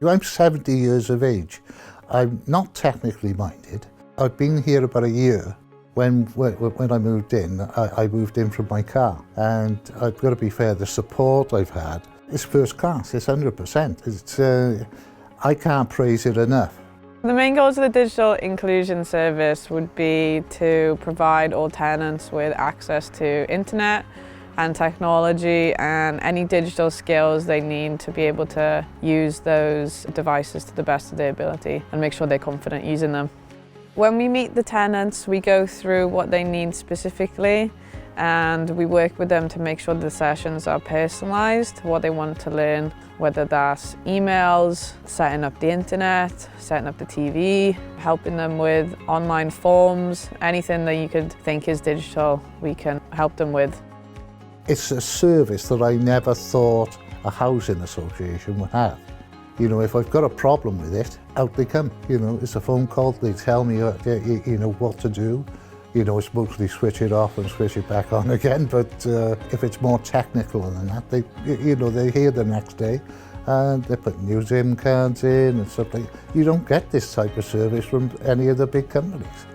I'm 70 years of age. I'm not technically minded. I've been here about a year. When I moved in, I moved in from my car. And I've got to be fair, the support I've had is first class, it's 100%. I can't praise it enough. The main goals of the digital inclusion service would be to provide all tenants with access to internet and technology and any digital skills they need to be able to use those devices to the best of their ability and make sure they're confident using them. When we meet the tenants, we go through what they need specifically and we work with them to make sure the sessions are personalised, what they want to learn, whether that's emails, setting up the internet, setting up the TV, helping them with online forms, anything that you could think is digital, we can help them with. It's a service that I never thought a housing association would have. You know, if I've got a problem with it, out they come. You know, it's a phone call, they tell me, you know, what to do. You know, it's mostly switch it off and switch it back on again, but if it's more technical than that, they're here the next day and they put new SIM cards in and stuff like that. You don't get this type of service from any of the big companies.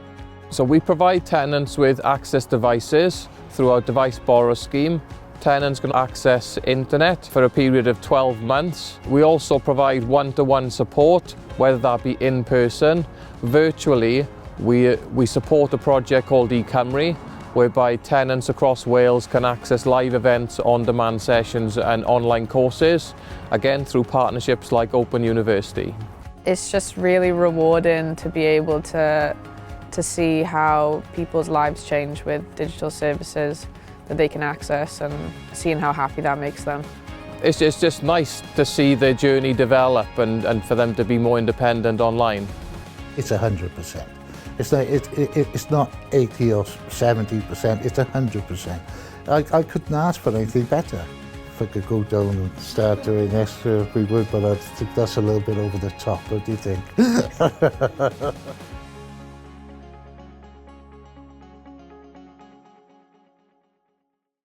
So we provide tenants with access devices through our device borrow scheme. Tenants can access internet for a period of 12 months. We also provide one-to-one support, whether that be in person, virtually. We support a project called eCymru, whereby tenants across Wales can access live events, on-demand sessions and online courses, again through partnerships like Open University. It's just really rewarding to be able to see how people's lives change with digital services that they can access and seeing how happy that makes them. It's just nice to see their journey develop and for them to be more independent online. It's 100%. It's not 80 or 70%, it's 100%. I couldn't ask for anything better. If I could go down and start doing this, we would, but I think that's a little bit over the top. What do you think?